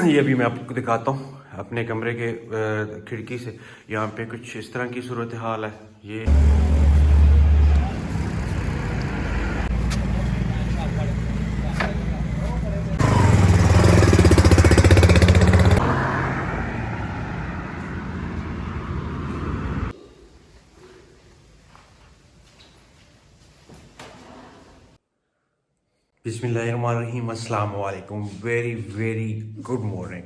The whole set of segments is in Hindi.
ये भी मैं आपको दिखाता हूँ अपने कमरे के खिड़की से। यहाँ पे कुछ इस तरह की सूरत हाल है। ये बिस्मिल्लाहिर्रहमानिर्रहीम, अस्सलाम वालेकुम, वेरी वेरी गुड मॉर्निंग।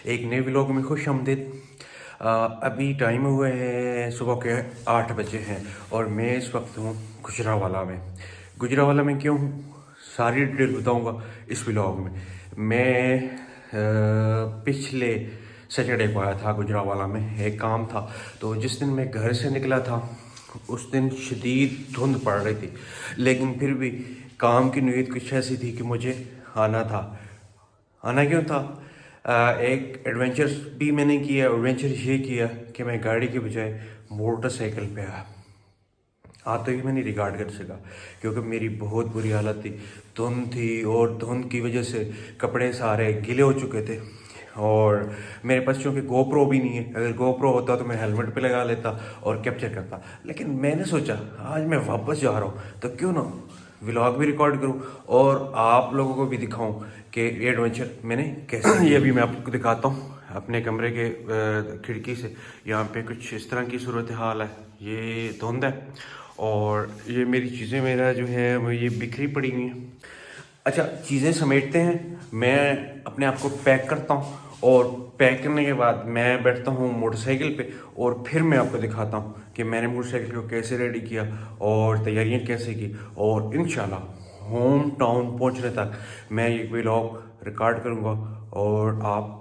एक नए व्लॉग में खुश आमदीद। अभी टाइम हुए हैं सुबह के 8 बजे हैं और मैं इस वक्त हूँ गुजरावाला में। गुजरावाला में क्यों हूँ, सारी डिटेल बताऊँगा इस व्लॉग में। मैं पिछले सैटरडे को आया था गुजरावाला में, एक काम था। तो जिस दिन मैं घर से निकला था उस दिन शदीद धुंध पड़ रही थी, लेकिन फिर भी काम की नीयत कुछ ऐसी थी कि मुझे आना था। आना क्यों था? एक एडवेंचर भी मैंने किया। एडवेंचर ये किया कि मैं गाड़ी के बजाय मोटरसाइकिल पे आया। आते ही मैं नहीं रिकॉर्ड कर सका क्योंकि मेरी बहुत बुरी हालत थी। धुंध थी और धुंध की वजह से कपड़े सारे गीले हो चुके थे। और मेरे पास चूँकि गोप्रो भी नहीं है, अगर गोप्रो होता तो मैं हेलमेट पे लगा लेता और कैप्चर करता। लेकिन मैंने सोचा आज मैं वापस जा रहा हूँ तो क्यों ना व्लॉग भी रिकॉर्ड करूं और आप लोगों को भी दिखाऊं कि ये एडवेंचर मैंने कैसे ये भी मैं आपको दिखाता हूं अपने कमरे के खिड़की से। यहाँ पे कुछ इस तरह की सूरत हाल है। ये धुंध है और ये मेरी चीज़ें, मेरा जो है वो ये बिखरी पड़ी हुई हैं। अच्छा, चीज़ें समेटते हैं, मैं अपने आप को पैक करता हूँ और पैक करने के बाद मैं बैठता हूँ मोटरसाइकिल पे और फिर मैं आपको दिखाता हूँ कि मैंने मोटरसाइकिल को कैसे रेडी किया और तैयारियाँ कैसे की। और इंशाल्लाह होम टाउन पहुँचने तक मैं ये व्लॉग रिकॉर्ड करूँगा और आप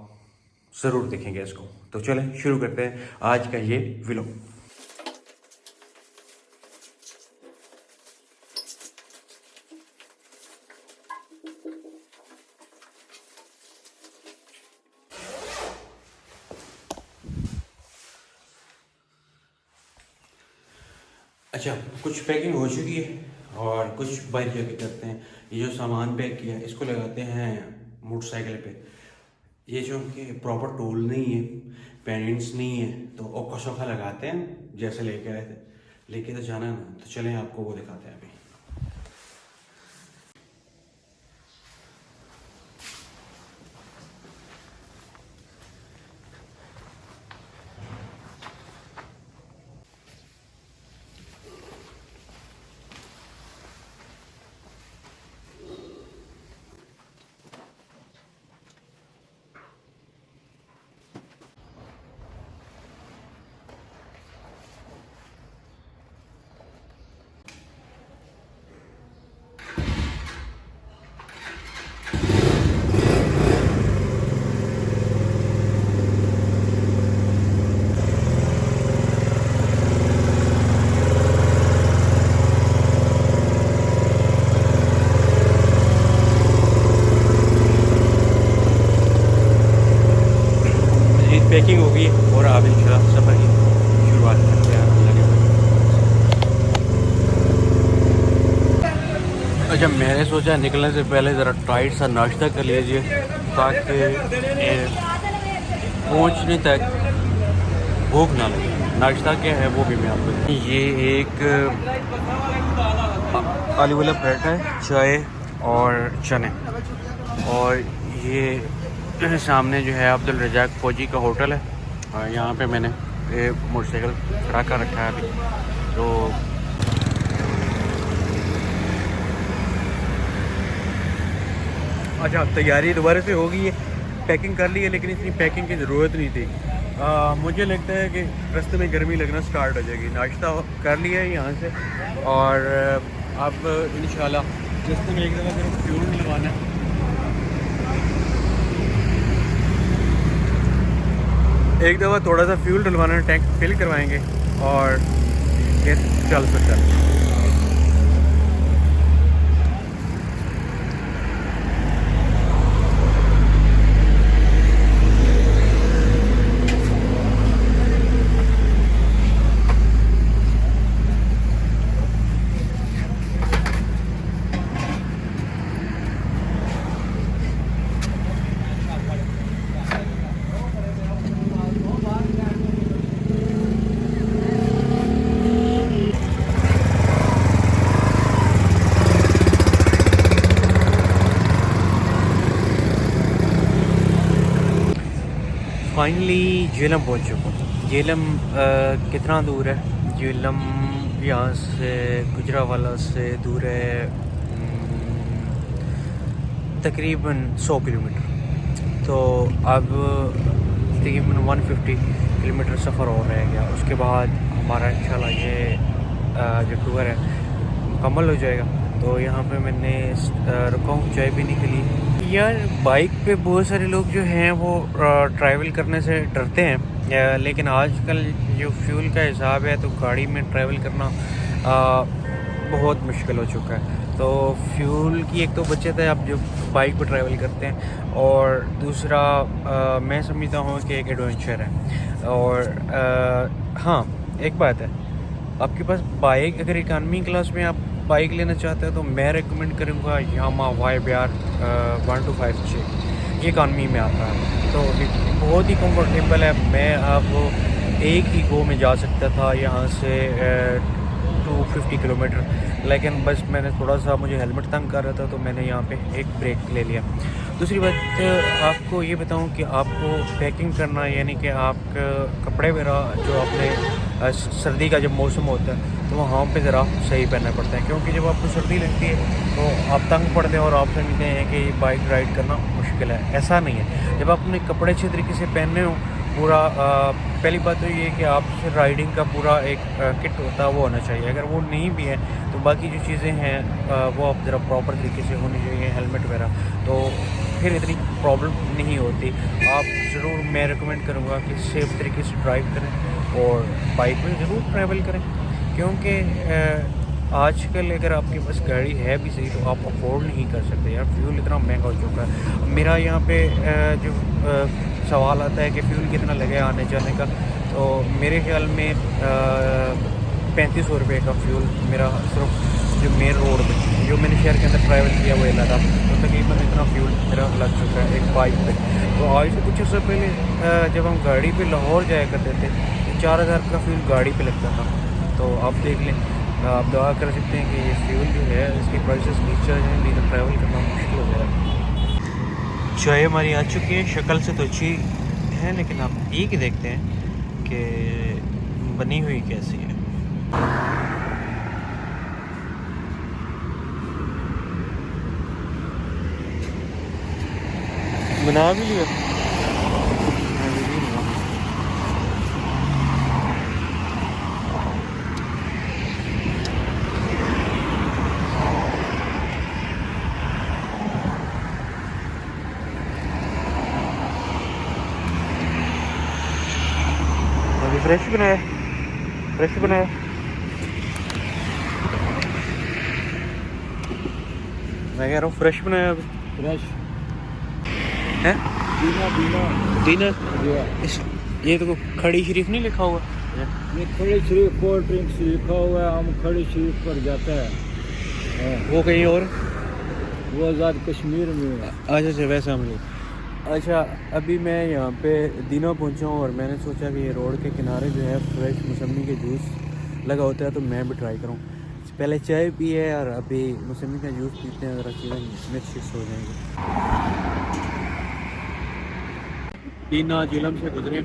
ज़रूर देखेंगे इसको। तो चलें शुरू करते हैं आज का ये व्लॉग। अच्छा, कुछ पैकिंग हो चुकी है और कुछ बाहर जाके करते हैं। ये जो सामान पैक किया इसको लगाते हैं मोटरसाइकिल पे। ये जो कि प्रॉपर टूल नहीं है, पेरेंट्स नहीं है, तो ओखा सोखा लगाते हैं जैसे लेके आए थे। लेके तो जाना ना, तो चलें आपको वो दिखाते हैं अभी। पैकिंग हो गई और अब इंशाल्लाह सफ़र की शुरुआत करते हैं अल्लाह के। अच्छा, मैंने सोचा निकलने से पहले ज़रा टाइट सा नाश्ता कर लीजिए ताकि पहुंचने तक भूख ना लगे। नाश्ता क्या है वो भी मैं आपको, ये एक आलू वाला पराठा है, चाय और चने। और ये सामने जो है अब्दुल रज़ाक फ़ौजी का होटल है और यहाँ पे मैंने मोटरसाइकिल खड़ा कर रखा है अभी। तो अच्छा, तैयारी दोबारा से हो गई है, पैकिंग कर ली है, लेकिन इतनी पैकिंग की ज़रूरत नहीं थी। मुझे लगता है कि रास्ते में गर्मी लगना स्टार्ट हो जाएगी। नाश्ता कर लिया है यहाँ से और अब इंशाल्लाह रास्ते में एक दफ़ा सिर्फ फ्यूल लगाना है। एक दफ़ा थोड़ा सा फ्यूल डलवाना है, टैंक फिल करवाएंगे और ये चल सकता है। फाइनली झेलम पहुंच चुका हूँ। झेलम कितना दूर है? झेलम यहाँ से गुजरावाला से दूर है तकरीबन 100 किलोमीटर। तो अब तकरीबन 150 किलोमीटर सफ़र और रह गया। उसके बाद हमारा इंशाल्लाह ये जो टूर है मुकम्मल हो जाएगा। तो यहाँ पे मैंने रुका हूँ चाय पीने के लिए। यार बाइक पे बहुत सारे लोग जो हैं वो ट्रैवल करने से डरते हैं, लेकिन आजकल जो फ्यूल का हिसाब है तो गाड़ी में ट्रैवल करना बहुत मुश्किल हो चुका है। तो फ्यूल की एक तो बचत है आप जो बाइक पर ट्रैवल करते हैं, और दूसरा मैं समझता हूँ कि एक एडवेंचर है। और हाँ, एक बात है, आपके पास बाइक अगर इकानमी क्लास में आप बाइक लेना चाहते हो तो मैं रेकमेंड करूँगा यामा YBR 125J। ये इकानमी में आता है तो बहुत ही कंफर्टेबल है। मैं अब एक ही गो में जा सकता था यहाँ से 250 किलोमीटर, लेकिन बस मैंने थोड़ा सा, मुझे हेलमेट तंग कर रहा था तो मैंने यहाँ पे एक ब्रेक ले लिया। दूसरी बात आपको ये बताऊँ कि आपको पैकिंग करना, यानी कि आप कपड़े वगैरह जो अपने सर्दी का जब मौसम होता है तो वहाँ पे ज़रा सही पहनना पड़ता है, क्योंकि जब आपको सर्दी लगती है तो आप तंग पड़ते हैं और आप समझते हैं कि बाइक राइड करना मुश्किल है। ऐसा नहीं है। जब आप अपने कपड़े अच्छे तरीके से पहने हो पूरा, पहली बात तो ये है कि आप राइडिंग का पूरा एक किट होता है वो होना चाहिए। अगर वो नहीं भी है तो बाकी जो चीज़ें हैं वो आप ज़रा प्रॉपर तरीके से होनी चाहिए, हेलमेट वगैरह, तो फिर इतनी प्रॉब्लम नहीं होती। आप ज़रूर, मैं रिकमेंड करूँगा कि सेफ़ तरीके से ड्राइव करें और बाइक में ज़रूर ट्रैवल करें, क्योंकि आजकल अगर आपके पास गाड़ी है भी सही तो आप अफोर्ड नहीं कर सकते यार। फ्यूल इतना महंगा हो चुका है। मेरा यहाँ पे जो सवाल आता है कि फ्यूल कितना लगे आने जाने का, तो मेरे ख्याल में 3500 रुपये का फ्यूल मेरा सिर्फ जो मेन रोड पे, जो मैंने शहर के अंदर ट्रैवल किया वो लगा, तो तकरीबन इतना फ्यूल मेरा लग चुका है एक बाइक पे। तो आज से कुछ अर्सा पहले जब हम गाड़ी पे लाहौर जाया करते थे तो 4000 का फ्यूल गाड़ी पे लगता था। तो आप देख लें, आप दुआ कर सकते हैं कि ये फ्यूल जो है इसकी प्राइसेस नीचे आ जाए, नहीं तो ट्रैवल करना मुश्किल हो जाएगा। चाय हमारी आ चुकी है, शक्ल से तो अच्छी है लेकिन आप पी के देखते हैं कि बनी हुई कैसी है। बना भी लिया। अभी फ्रेश बनाया, फ्रेश बनाया। मैं कह रहा हूँ फ्रेश बनाया अभी। फ्रेश है दीना दीना डिनर। इस ये तो खड़ी शरीफ नहीं लिखा हुआ। ये खड़ी शरीफ कोल्ड ड्रिंक्स लिखा हुआ है। हम खड़ी शरीफ पर जाते हैं। वो कहीं और, वो आज़ाद कश्मीर में। अच्छा वैसे हम लोग। अच्छा, अभी मैं यहाँ पे दीना पहुँचा हूँ और मैंने सोचा कि ये रोड के किनारे जो है फ्रेश मौसमी के जूस लगा होता है तो मैं भी ट्राई करूँ। पहले चाय पी है और अभी मौसमी का जूस पीते हैं, ज़रा चीज़ें मिक्स हो जाएंगी। दीना झेलम से गुजरे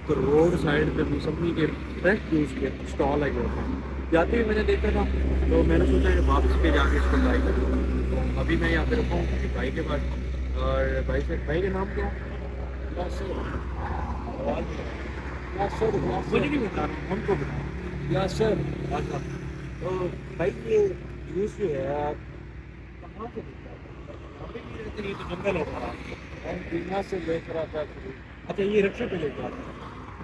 तो रोड साइड पे मौसमी के फ्रेश जूस के स्टॉल लगे होते हैं। जाते हुए मैंने देखा था तो मैंने सोचा कि वापस पे जाके इसको ट्राई करूँ। तो अभी मैं यहाँ पे रुका हूँ भाई के पास, और भाई से, भाई का नाम क्या है? मुझे नहीं बता रहा, हमको बताओ। यासर अच्छा, तो भाई ये जूस जो है कहाँ से मिलता है? अभी भी रहते नहीं तो जंगल होता है। हम दीना से लेकर आता है। अच्छा, ये रिक्शे पे लेके आते हैं,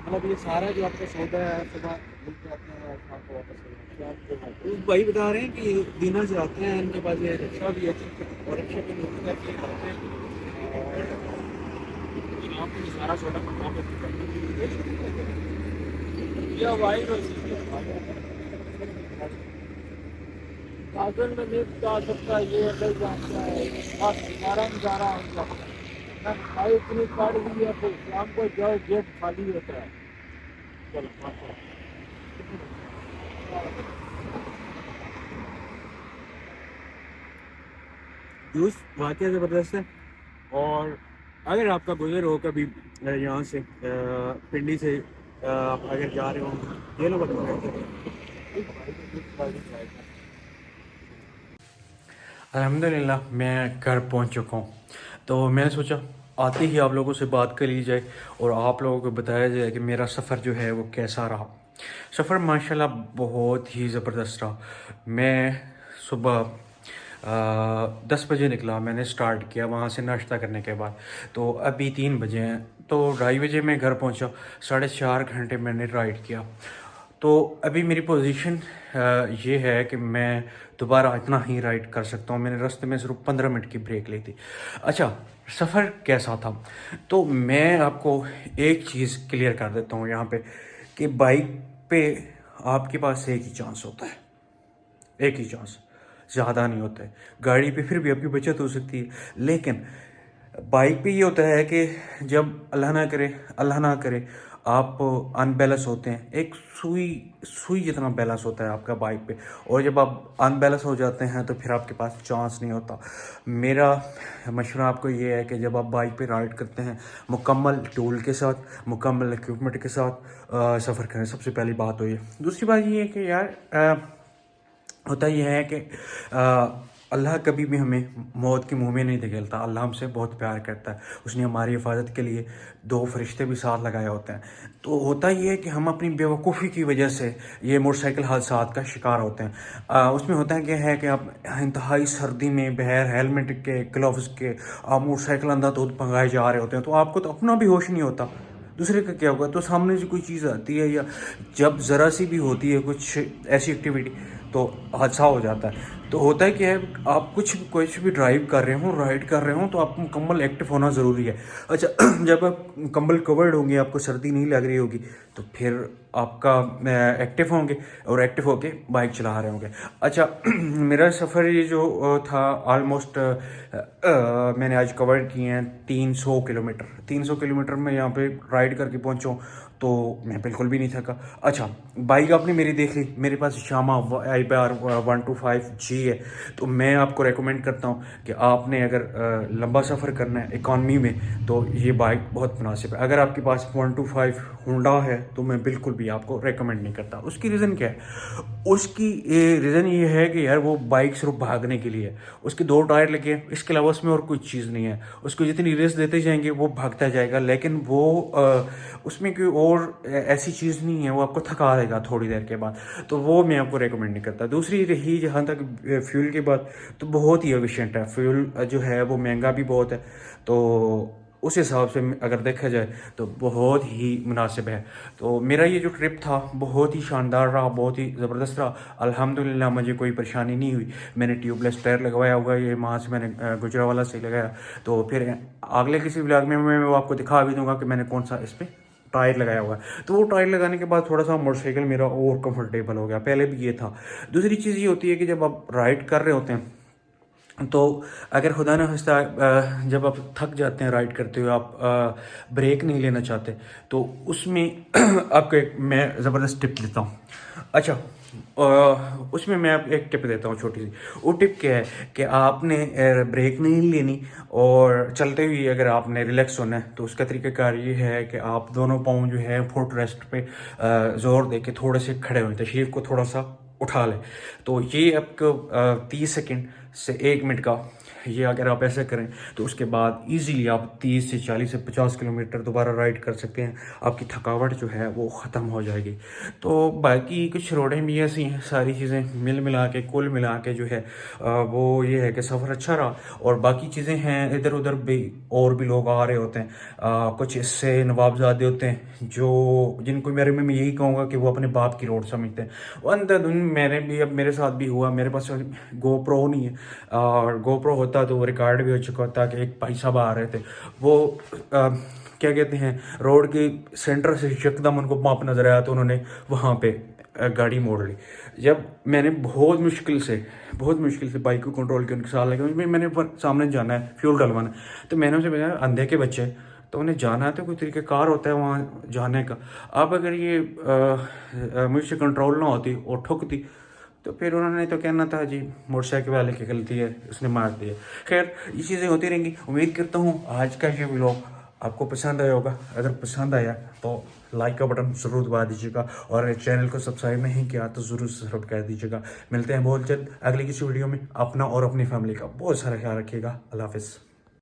मतलब ये सारा जो आपका सौदा है सुबह मिल जाते हैं और शाम को वापस हो जाते हैं। तो भाई बता रहे हैं कि दीना से आते हैं, इनके पास ये रिक्शा भी है और रिक्शे पे लोग करके आते हैं और यहाँ पे सारा सौदा वहाँ पे या वाई कागज में नहीं बता सकता। ये अंदर जाता है हमारा नज़ारा होगा। भाई इतनी काट दी है तो शाम को जाओ गेट खाली होता है। जूस वाकई ज़बरदस्त है। और अगर आपका गुजर हो कभी यहाँ से पिंडी से आप अगर जा रहे हो ये लोग अल्हम्दुलिल्लाह मैं घर पहुँच चुका हूँ। तो मैंने सोचा आते ही आप लोगों से बात कर ली जाए और आप लोगों को बताया जाए कि मेरा सफ़र जो है वो कैसा रहा। सफ़र माशाल्लाह बहुत ही ज़बरदस्त रहा। मैं सुबह 10 बजे निकला, मैंने स्टार्ट किया वहाँ से नाश्ता करने के बाद। तो अभी 3 बजे हैं, तो 2:30 बजे मैं घर पहुँचा। 4.5 घंटे मैंने राइड किया। तो अभी मेरी पोजीशन ये है कि मैं दोबारा इतना ही राइड कर सकता हूँ। मैंने रास्ते में सिर्फ 15 मिनट की ब्रेक ली थी। अच्छा, सफ़र कैसा था? तो मैं आपको एक चीज़ क्लियर कर देता हूँ यहाँ पे कि बाइक पे आपके पास एक ही चांस होता है, एक ही चांस, ज़्यादा नहीं होता है। गाड़ी पे फिर भी आपकी बचत हो सकती है, लेकिन बाइक पे ये होता है कि जब अल्लाह ना करे आप अनबैलेंस होते हैं, एक सुई सुई जितना बैलेंस होता है आपका बाइक पे, और जब आप अनबैलेंस हो जाते हैं तो फिर आपके पास चांस नहीं होता। मेरा मशवरा आपको ये है कि जब आप बाइक पे राइड करते हैं मुकम्मल टूल के साथ, मुकम्मल इक्विपमेंट के साथ सफ़र करें। सबसे पहली बात तो ये। दूसरी बात ये है कि यार होता यह है कि अल्लाह कभी भी हमें मौत के मुंह में नहीं धकेलता। अल्लाह हमसे बहुत प्यार करता है। उसने हमारी हिफाजत के लिए 2 फरिश्ते भी साथ लगाए होते हैं। तो होता यह है कि हम अपनी बेवकूफ़ी की वजह से ये मोटरसाइकिल हादसात का शिकार होते हैं। उसमें होता है कि आप इंतहाई सर्दी में बगैर हेलमेट के, ग्लव्स के आप मोटरसाइकिल अंधाधुंध भगाए जा रहे होते हैं, तो आपको तो अपना भी होश नहीं होता, दूसरे का क्या होगा। तो सामने से कोई चीज़ आती है या जब ज़रा सी भी होती है कुछ ऐसी एक्टिविटी तो हादसा हो जाता है। तो होता है कि आप कुछ भी ड्राइव कर रहे हो, राइड कर रहे हो, तो आपको मुकम्मल एक्टिव होना ज़रूरी है। अच्छा जब आप मुकम्मल कवर्ड होंगे, आपको सर्दी नहीं लग रही होगी, तो फिर आपका एक्टिव होंगे और एक्टिव होके बाइक चला रहे होंगे। अच्छा मेरा सफ़र ये जो था ऑलमोस्ट मैंने आज कवर किए हैं 300 किलोमीटर। 300 किलोमीटर में यहाँ पे राइड करके पहुँचा हूँ, तो मैं बिल्कुल भी नहीं थका। अच्छा, बाइक आपने मेरी देख ली, मेरे पास यामाहा IBR 125G है। तो मैं आपको रेकमेंड करता हूँ कि आपने अगर लंबा सफ़र करना है इकॉनमी में, तो ये बाइक बहुत मुनासिब है। अगर आपके पास 125 होंडा है तो मैं बिल्कुल भी आपको रेकमेंड नहीं करता। उसकी रीज़न क्या है? उसकी रीज़न ये है कि यार वो बाइक सिर्फ भागने के लिए है। उसके 2 टायर लगे हैं, इसके अलावा उसमें और कोई चीज़ नहीं है। उसको जितनी रेस देते जाएंगे वो भागता जाएगा, लेकिन वो उसमें कोई और ऐसी चीज़ नहीं है, वो आपको थका देगा थोड़ी देर के बाद। तो वो मैं आपको रेकमेंड नहीं करता। दूसरी रही जहाँ तक फ्यूल की बात, तो बहुत ही एफिशिएंट है फ्यूल जो है। वो महंगा भी बहुत है, तो उस हिसाब से अगर देखा जाए तो बहुत ही मुनासिब है। तो मेरा ये जो ट्रिप था बहुत ही शानदार रहा, बहुत ही ज़बरदस्त रहा। अल्हम्दुलिल्लाह मुझे कोई परेशानी नहीं हुई। मैंने ट्यूबलेस टायर लगवाया हुआ, ये वहाँ से मैंने गुजरावाला से लगाया। तो फिर अगले किसी व्लॉग में मैं वो आपको दिखा भी दूंगा कि मैंने कौन सा इस पर टायर लगाया हुआ है। तो वो टायर लगाने के बाद थोड़ा सा मोटरसाइकिल मेरा और कंफर्टेबल हो गया, पहले भी ये था। दूसरी चीज़ ये होती है कि जब आप राइड कर रहे होते हैं, तो अगर खुदा न खास्ता जब आप थक जाते हैं राइड करते हुए, आप ब्रेक नहीं लेना चाहते, तो उसमें आपको एक मैं ज़बरदस्त टिप देता हूँ। अच्छा उसमें मैं आप एक टिप देता हूँ छोटी सी। वो टिप क्या है कि आपने ब्रेक नहीं लेनी, और चलते हुए अगर आपने रिलैक्स होना है, तो उसका तरीक़ाकार ये है कि आप दोनों पाँव जो है फुट रेस्ट पे ज़ोर दे के थोड़े से खड़े हुए, तशरीफ़ को थोड़ा सा उठा लें। तो ये आपको 30 सेकंड से 1 मिनट का, ये अगर आप ऐसा करें तो उसके बाद इजीली आप 30 से 40 से 50 किलोमीटर दोबारा राइड कर सकते हैं। आपकी थकावट जो है वो ख़त्म हो जाएगी। तो बाकी कुछ रोडें भी ऐसी हैं, सारी चीज़ें मिला के कुल मिला के जो है वो ये है कि सफ़र अच्छा रहा। और बाकी चीज़ें हैं, इधर उधर भी और भी लोग आ रहे होते हैं, कुछ इससे नवाबजादे होते हैं जो जिनको मैं यही कहूँगा कि वो अपने बाप की रोड समझते हैं। वो अंधाधुंध मैंने भी, अब मेरे साथ भी हुआ, मेरे पास GoPro नहीं है, और GoPro होता तो वो रिकॉर्ड भी हो चुका होता कि एक भाई साहब आ रहे थे, वो क्या कहते हैं, रोड के सेंटर से एकदम उनको पंप नजर आया, तो उन्होंने वहाँ पे गाड़ी मोड़ ली। जब मैंने बहुत मुश्किल से बाइक को कंट्रोल किया, उनके साथ लगे, मैंने सामने जाना है, फ्यूल डलवाना है, तो मैंने उनसे बताया अंधे के बच्चे, तो उन्हें जाना है तो कोई तरीक़ाकार होता है वहाँ जाने का। अब अगर ये मुझसे कंट्रोल ना होती और ठुकती, तो फिर उन्होंने तो कहना था जी मोटरसाइकिल वाले की गलती है, उसने मार दिया। खैर ये चीज़ें होती रहेंगी। उम्मीद करता हूँ आज का ये व्लॉग आपको पसंद आया होगा। अगर पसंद आया तो लाइक का बटन ज़रूर दबा दीजिएगा और चैनल को सब्सक्राइब नहीं किया तो ज़रूर सब्सक्राइब कर दीजिएगा। मिलते हैं बहुत जल्द अगली किसी वीडियो में। अपना और अपनी फैमिली का बहुत सारा ख्याल रखिएगा। अल्लाह हाफिज़।